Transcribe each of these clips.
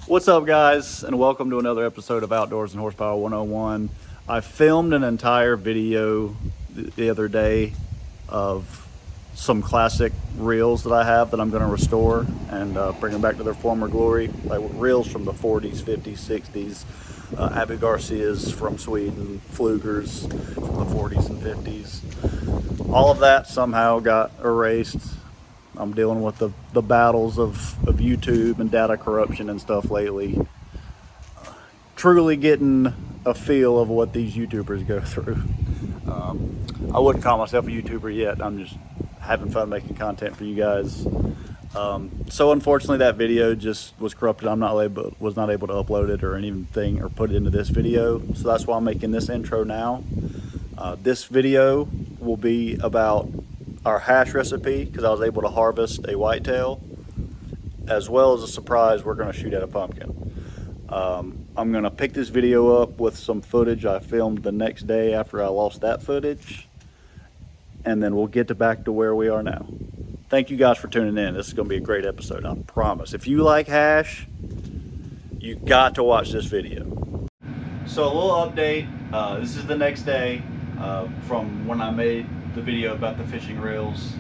What's up, guys, and welcome to another episode of Outdoors and Horsepower 101. I filmed an entire video the other day of some classic reels that I have that I'm going to restore and bring them back to their former glory, like reels from the 40s, 50s, 60s, Abu Garcias from Sweden, Flugers from the 40s and 50s. All of that somehow got erased. I'm dealing with the battles of YouTube and data corruption and stuff lately. Truly getting a feel of what these YouTubers go through. I wouldn't call myself a YouTuber yet. I'm just having fun making content for you guys. So unfortunately that video just was corrupted. Was not able to upload it or anything or put it into this video. So that's why I'm making this intro now. This video will be about our hash recipe, because I was able to harvest a whitetail, as well as a surprise we're going to shoot at a pumpkin. I'm going to pick this video up with some footage I filmed the next day after I lost that footage, and then we'll get back to where we are now. Thank you guys for tuning in. This is going to be a great episode, I promise. If you like hash, you got to watch this video. So a little update. This is the next day from when I made the video about the fishing reels.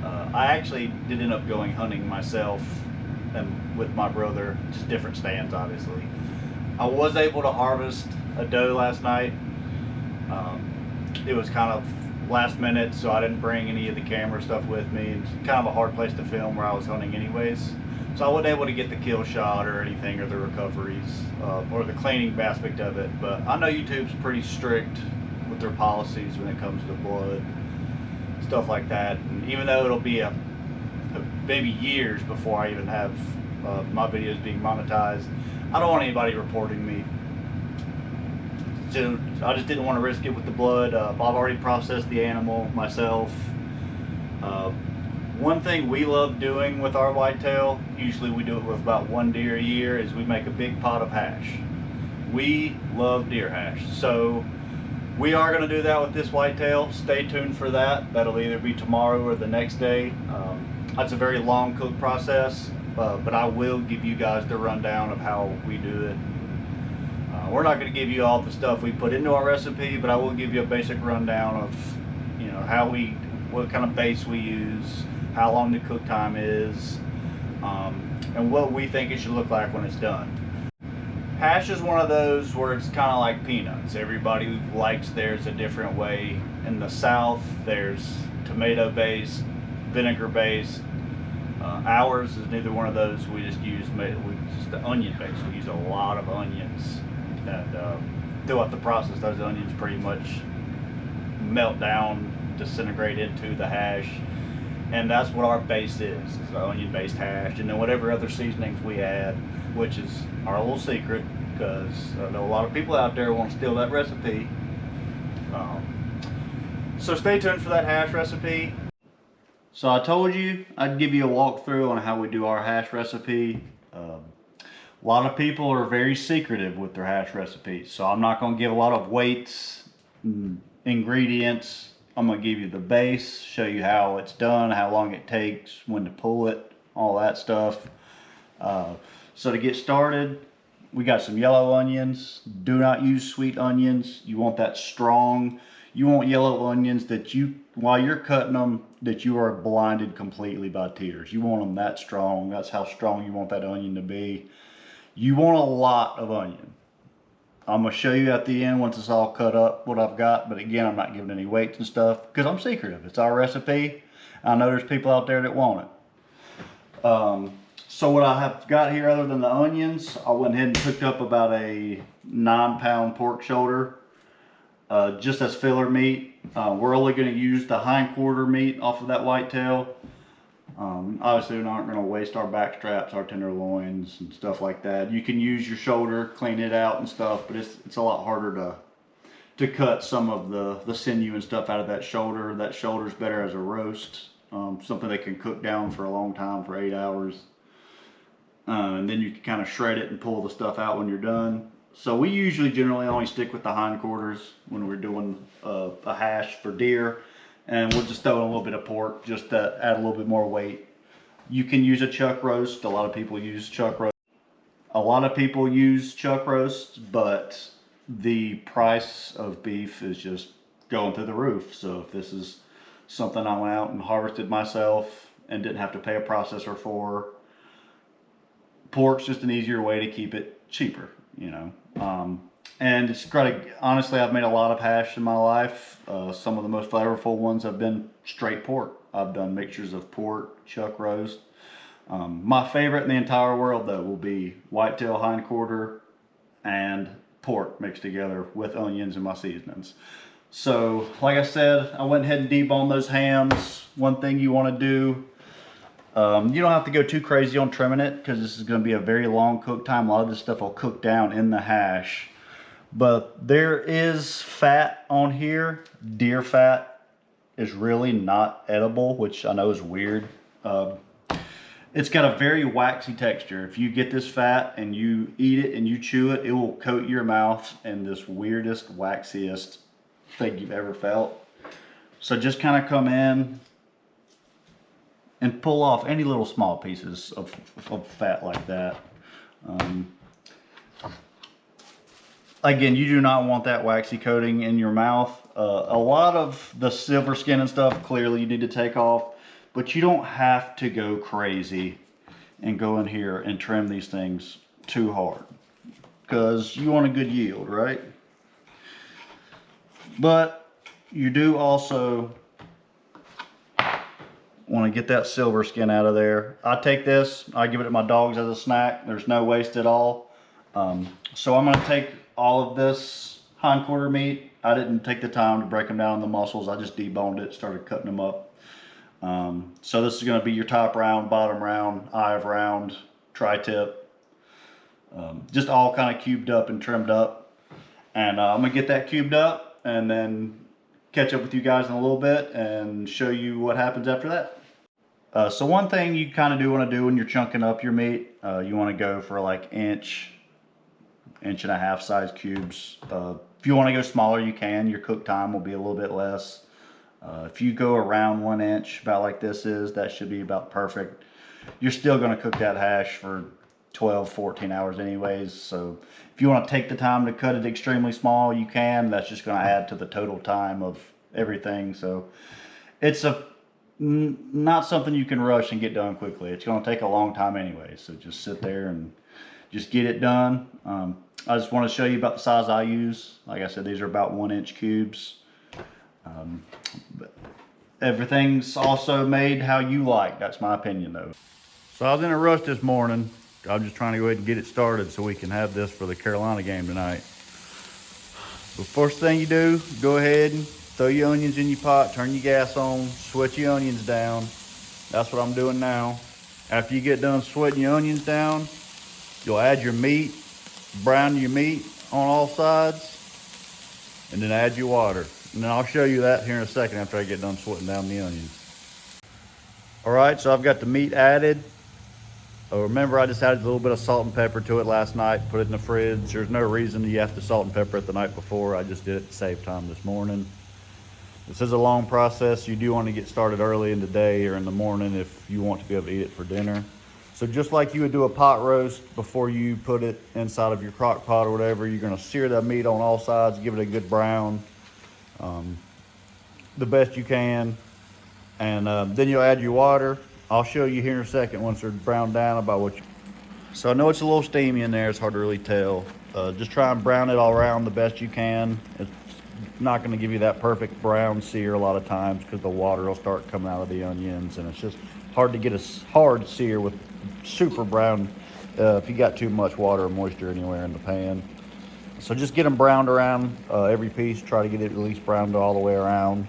I actually did end up going hunting myself and with my brother, just different stands obviously. I was able to harvest a doe last night. It was kind of last minute, so I didn't bring any of the camera stuff with me. It's kind of a hard place to film where I was hunting anyways. So I wasn't able to get the kill shot or anything, or the recoveries, or the cleaning aspect of it. But I know YouTube's pretty strict with their policies when it comes to blood, stuff like that. And even though it'll be maybe years before I even have my videos being monetized, I don't want anybody reporting me. So I just didn't want to risk it with the blood. I've already processed the animal myself. One thing we love doing with our whitetail, usually we do it with about one deer a year, is we make a big pot of hash. We love deer hash. So we are going to do that with this whitetail. Stay tuned for that. That'll either be tomorrow or the next day. That's a very long cook process, but I will give you guys the rundown of how we do it. We're not going to give you all the stuff we put into our recipe, but I will give you a basic rundown of, you know, what kind of base we use, how long the cook time is, and what we think it should look like when it's done. Hash is one of those where it's kind of like peanuts. Everybody likes theirs a different way. In the South, there's tomato based, vinegar based. Ours is neither one of those. We just use the onion based. We use a lot of onions, and throughout the process, those onions pretty much melt down, disintegrate into the hash, and that's what our base is the onion based hash. And then whatever other seasonings we add, which is our little secret, because I know a lot of people out there want to steal that recipe. So stay tuned for that hash recipe. So I told you I'd give you a walkthrough on how we do our hash recipe. A lot of people are very secretive with their hash recipes, so I'm not going to give a lot of weights, ingredients. I'm going to give you the base, show you how it's done, how long it takes, when to pull it, all that stuff. So to get started, we got some yellow onions. Do not use sweet onions. You want that strong. You want yellow onions that while you're cutting them, that you are blinded completely by tears. You want them that strong. That's how strong you want that onion to be. You want a lot of onion. I'm going to show you at the end once it's all cut up what I've got. But again, I'm not giving any weights and stuff because I'm secretive. It's our recipe. I know there's people out there that want it. So what I have got here, other than the onions, I went ahead and picked up about a 9-pound pork shoulder, just as filler meat. We're only going to use the hind quarter meat off of that whitetail. Obviously, we're not going to waste our back straps, our tenderloins, and stuff like that. You can use your shoulder, clean it out and stuff, but it's a lot harder to cut some of the sinew and stuff out of that shoulder. That shoulder's better as a roast, something that can cook down for a long time, for 8 hours. And then you can kind of shred it and pull the stuff out when you're done. So we usually generally only stick with the hindquarters when we're doing a hash for deer, and we'll just throw in a little bit of pork just to add a little bit more weight. You can use a chuck roast. A lot of people use chuck roast. A lot of people use chuck roasts, but the price of beef is just going through the roof. So if this is something I went out and harvested myself and didn't have to pay a processor for, pork's just an easier way to keep it cheaper, you know. And it's great. Honestly, I've made a lot of hash in my life. Some of the most flavorful ones have been straight pork. I've done mixtures of pork, chuck roast. My favorite in the entire world, though, will be whitetail hindquarter and pork mixed together with onions and my seasonings. So, like I said, I went ahead and deboned those hams. One thing you want to do, you don't have to go too crazy on trimming it because this is going to be a very long cook time. A lot of this stuff will cook down in the hash. But there is fat on here. Deer fat is really not edible, which I know is weird. It's got a very waxy texture. If you get this fat and you eat it and you chew it, it will coat your mouth in this weirdest, waxiest thing you've ever felt. So just kind of come in and pull off any little small pieces of fat like that. Again, you do not want that waxy coating in your mouth. A lot of the silver skin and stuff, clearly you need to take off, but you don't have to go crazy and go in here and trim these things too hard because you want a good yield, right? But you do also want to get that silver skin out of there. I take this, I give it to my dogs as a snack. There's no waste at all. So I'm going to take all of this hindquarter meat. I didn't take the time to break them down in the muscles. I just deboned it, started cutting them up. So this is going to be your top round, bottom round, eye of round, tri-tip. Just all kind of cubed up and trimmed up. And I'm going to get that cubed up and then catch up with you guys in a little bit and show you what happens after that. So one thing you kind of do want to do when you're chunking up your meat, you want to go for like inch and a half size cubes. If you want to go smaller, you can. Your cook time will be a little bit less. If you go around 1 inch, about like this is, that should be about perfect. You're still going to cook that hash for 12, 14 hours anyways. So if you want to take the time to cut it extremely small, you can. That's just going to add to the total time of everything. So it's not something you can rush and get done quickly. It's going to take a long time anyway. So just sit there and just get it done. I just want to show you about the size I use. Like I said, these are about 1 inch cubes. But everything's also made how you like. That's my opinion though. So I was in a rush this morning. I'm just trying to go ahead and get it started so we can have this for the Carolina game tonight. The first thing you do, go ahead and throw your onions in your pot, turn your gas on, sweat your onions down. That's what I'm doing now. After you get done sweating your onions down, you'll add your meat, brown your meat on all sides, and then add your water. And then I'll show you that here in a second after I get done sweating down the onions. All right, so I've got the meat added. Remember, I just added a little bit of salt and pepper to it last night, put it in the fridge. There's no reason you have to salt and pepper it the night before. I just did it to save time this morning. This is a long process. You do want to get started early in the day or in the morning if you want to be able to eat it for dinner. So just like you would do a pot roast before you put it inside of your crock pot or whatever, you're going to sear that meat on all sides, give it a good brown, the best you can. And then you'll add your water. I'll show you here in a second once they're browned down about what you... So I know it's a little steamy in there. It's hard to really tell. Just try and brown it all around the best you can. It's not going to give you that perfect brown sear a lot of times because the water will start coming out of the onions, and it's just hard to get a hard sear with super brown if you got too much water or moisture anywhere in the pan. So just get them browned around every piece. Try to get it at least browned all the way around.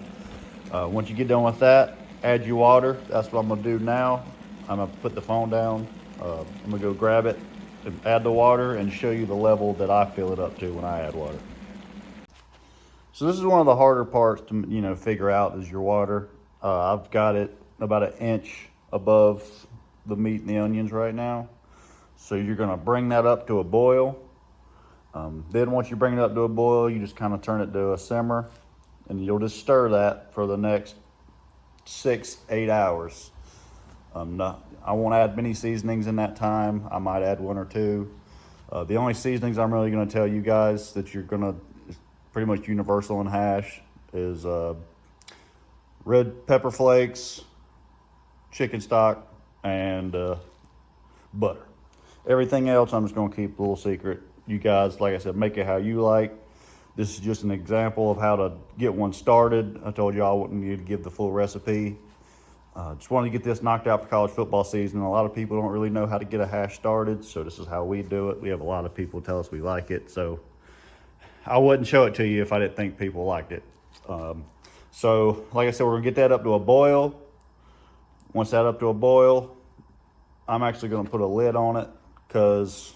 Once you get done with that, add your water. That's what I'm going to do now. I'm going to put the phone down. I'm going to go grab it and add the water and show you the level that I fill it up to when I add water. So this is one of the harder parts to figure out is your water. I've got it about 1 inch above the meat and the onions right now. So you're going to bring that up to a boil. Then once you bring it up to a boil, you just kind of turn it to a simmer, and you'll just stir that for the next 6-8 hours. I won't add many seasonings in that time. I might add 1 or 2. The only seasonings I'm really going to tell you guys that you're going to, is pretty much universal in hash, is red pepper flakes, chicken stock, and butter. Everything else I'm just going to keep a little secret. You guys, like I said, make it how you like. This is just an example of how to get one started. I told you I wouldn't need to give the full recipe. Just wanted to get this knocked out for college football season. A lot of people don't really know how to get a hash started, so this is how we do it. We have a lot of people tell us we like it, so I wouldn't show it to you if I didn't think people liked it. So, like I said, we're gonna get that up to a boil. Once that's up to a boil, I'm actually gonna put a lid on it, because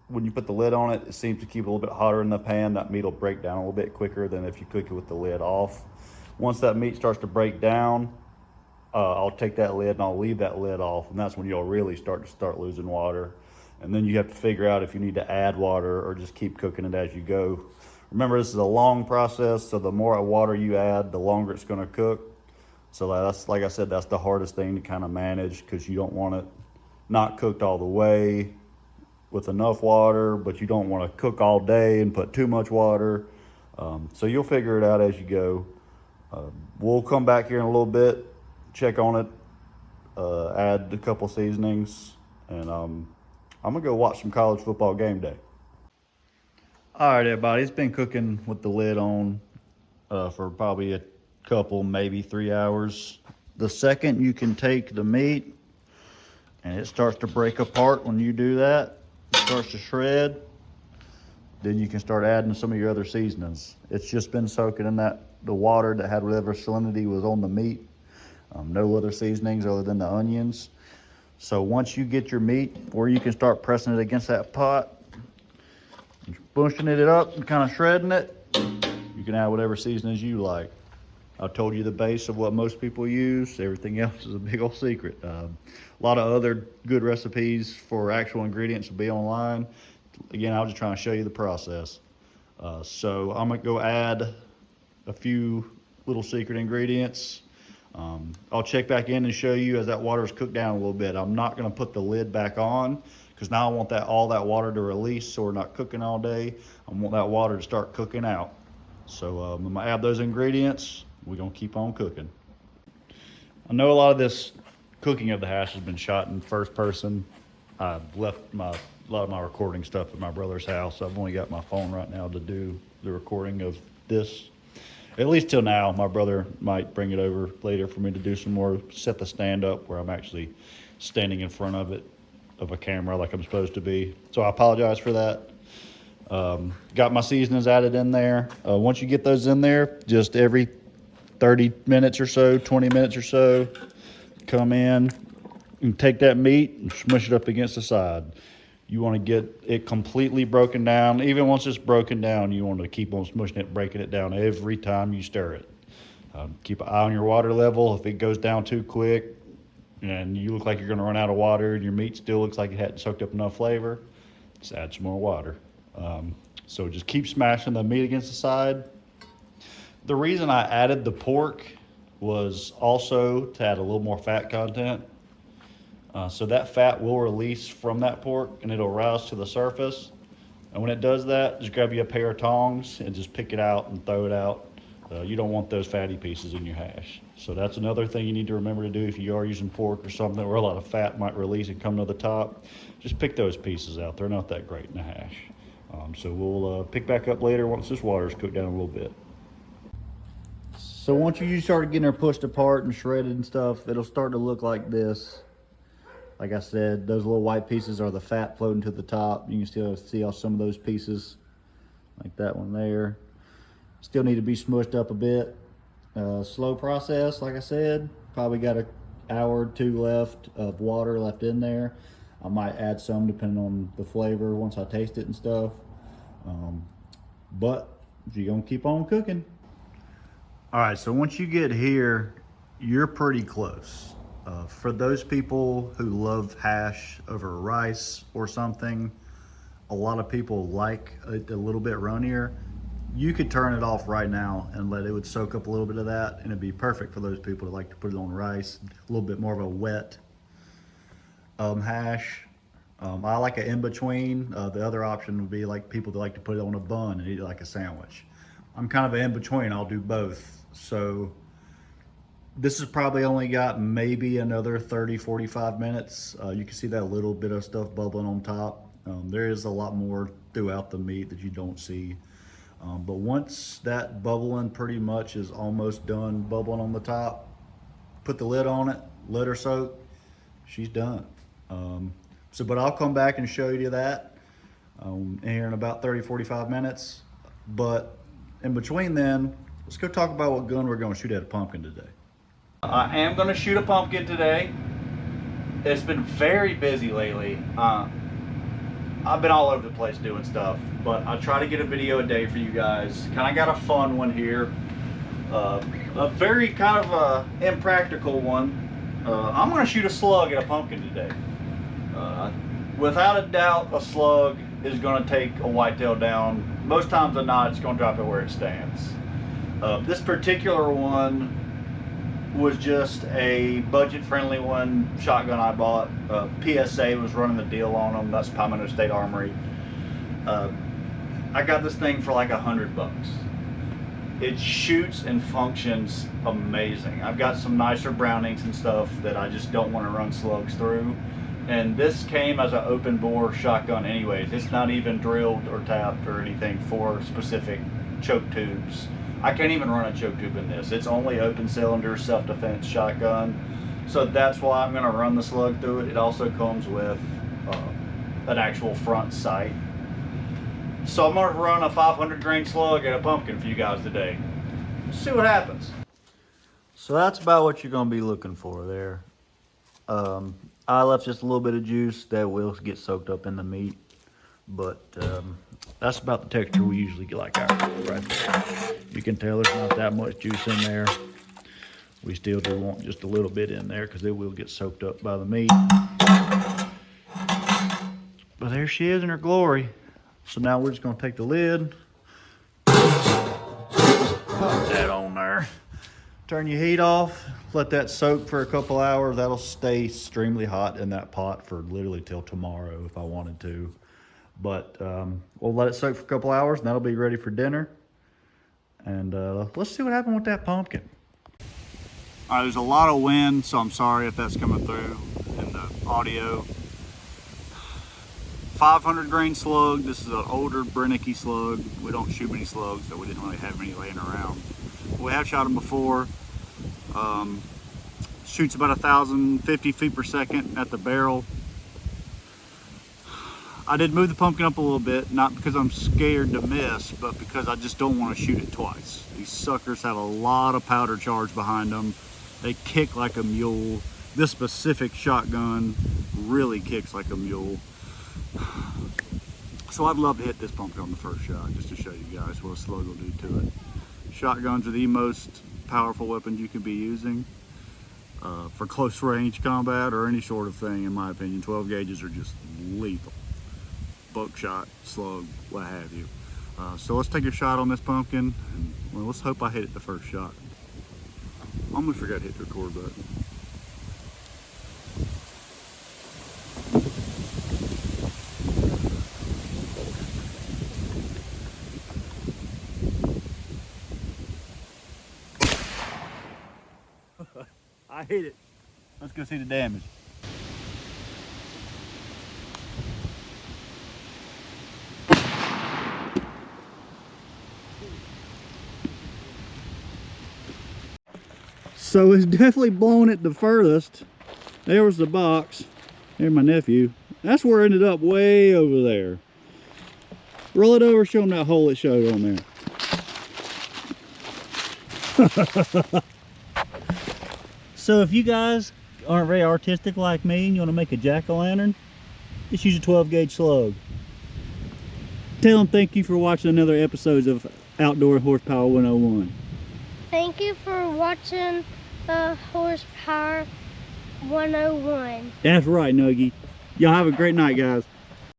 when you put the lid on it, it seems to keep it a little bit hotter in the pan. That meat will break down a little bit quicker than if you cook it with the lid off. Once that meat starts to break down, I'll take that lid and I'll leave that lid off, and that's when you'll really start losing water. And then you have to figure out if you need to add water or just keep cooking it as you go. Remember, this is a long process, so the more water you add, the longer it's going to cook. So that's, like I said, that's the hardest thing to kind of manage, because you don't want it not cooked all the way with enough water, but you don't want to cook all day and put too much water. So you'll figure it out as you go. We'll come back here in a little bit, check on it, add a couple seasonings, and I'm gonna go watch some college football game day. All right, everybody, it's been cooking with the lid on for probably a couple, maybe 3 hours. The second you can take the meat and it starts to break apart, when you do that, it starts to shred, then you can start adding some of your other seasonings. It's just been soaking in the water that had whatever salinity was on the meat. No other seasonings other than the onions. So once you get your meat where you can start pressing it against that pot, pushing it up and kind of shredding it, you can add whatever seasonings you like. I told you the base of what most people use. Everything else is a big old secret. A lot of other good recipes for actual ingredients will be online. Again, I was just trying to show you the process. So I'm gonna go add a few little secret ingredients. I'll check back in and show you as that water is cooked down a little bit. I'm not gonna put the lid back on, because now I want all that water to release, so we're not cooking all day. I want that water to start cooking out. So I'm gonna add those ingredients. We're gonna keep on cooking. I know a lot of this cooking of the hash has been shot in first person. I've left a lot of my recording stuff at my brother's house. I've only got my phone right now to do the recording of this. At least till now. My brother might bring it over later for me to do some more, set the stand up where I'm actually standing in front of it, of a camera like I'm supposed to be. So I apologize for that. Got my seasonings added in there. Once you get those in there, just every 30 minutes or so, 20 minutes or so, come in and take that meat and smush it up against the side. You want to get it completely broken down. Even once it's broken down, you want to keep on smushing it, breaking it down every time you stir it. Keep an eye on your water level. If it goes down too quick and you look like you're going to run out of water and your meat still looks like it hadn't soaked up enough flavor, just add some more water. So just keep smashing the meat against the side. The reason I added the pork was also to add a little more fat content. So that fat will release from that pork and it'll rise to the surface. And when it does that, just grab you a pair of tongs and just pick it out and throw it out. You don't want those fatty pieces in your hash. So that's another thing you need to remember to do if you are using pork or something where a lot of fat might release and come to the top. Just pick those pieces out. They're not that great in the hash. So we'll pick back up later once this water's cooked down a little bit. So once you start getting her pushed apart and shredded and stuff, it'll start to look like this. Like I said, those little white pieces are the fat floating to the top. You can still see how some of those pieces, like that one there, still need to be smushed up a bit. Slow process, like I said. Probably got an hour or two left of water left in there. I might add some depending on the flavor once I taste it and stuff. But you're gonna keep on cooking. All right, so once you get here, you're pretty close. For those people who love hash over rice or something, a lot of people like it a little bit runnier. You could turn it off right now and let it would soak up a little bit of that, and it'd be perfect for those people that like to put it on rice, a little bit more of a wet hash. I like an in-between. The other option would be like people that like to put it on a bun and eat it like a sandwich. I'm kind of an in-between. I'll do both. So this has probably only got maybe another 30-45 minutes. You can see that little bit of stuff bubbling on top. There is a lot more throughout the meat that you don't see. But once that bubbling pretty much is almost done bubbling on the top, put the lid on it, let her soak, she's done. But I'll come back and show you that here in about 30-45 minutes. But in between then, let's go talk about what gun we're going to shoot at a pumpkin today. I am going to shoot a pumpkin today. It's been very busy lately. I've been all over the place doing stuff, but I try to get a video a day for you guys. Kind of got a fun one here. A very kind of impractical one. I'm going to shoot a slug at a pumpkin today. Without a doubt, a slug is going to take a whitetail down. Most times than not, it's going to drop it where it stands. This particular one was just a budget-friendly one, shotgun I bought. PSA was running the deal on them. That's Palmetto State Armory. I got this thing for like $100. It shoots and functions amazing. I've got some nicer Brownings and stuff that I just don't want to run slugs through. And this came as an open bore shotgun anyways. It's not even drilled or tapped or anything for specific choke tubes. I can't even run a choke tube in this. It's only open cylinder self-defense shotgun. So that's why I'm gonna run the slug through it. It also comes with an actual front sight. So I'm gonna run a 500 grain slug at a pumpkin for you guys today. Let's see what happens. So that's about what you're gonna be looking for there. I left just a little bit of juice that will get soaked up in the meat, but that's about the texture we usually get like ours right there. You can tell there's not that much juice in there. We still do want just a little bit in there because it will get soaked up by the meat. But there she is in her glory. So now we're just gonna take the lid, put that on there, turn your heat off, let that soak for a couple hours. That'll stay extremely hot in that pot for literally till tomorrow if I wanted to. But we'll let it soak for a couple hours and that'll be ready for dinner. And let's see what happened with that pumpkin. All right, there's a lot of wind, so I'm sorry if that's coming through in the audio. 500 grain slug. This is an older Brennicky slug. We don't shoot many slugs, so we didn't really have any laying around. We have shot them before. Shoots about 1,050 feet per second at the barrel. I did move the pumpkin up a little bit, not because I'm scared to miss, but because I just don't want to shoot it twice. These suckers have a lot of powder charge behind them. They kick like a mule. This specific shotgun really kicks like a mule. So I'd love to hit this pumpkin on the first shot, just to show you guys what a slug will do to it. Shotguns are the most powerful weapons you can be using for close range combat or any sort of thing, in my opinion. 12 gauges are just lethal. Buckshot, slug, what have you. So let's take a shot on this pumpkin, and well, let's hope I hit it the first shot. I almost forgot to hit the record button. I hit it. Let's go see the damage. So it's definitely blown it the furthest. There was the box. There's my nephew. That's where it ended up, way over there. Roll it over, show him that hole it showed on there. So if you guys aren't very artistic like me and you want to make a jack-o'-lantern, just use a 12 gauge slug. Tell them thank you for watching another episode of Outdoor Horsepower 101. Thank you for watching Horsepower 101. That's right, Nuggie. Y'all have a great night, guys.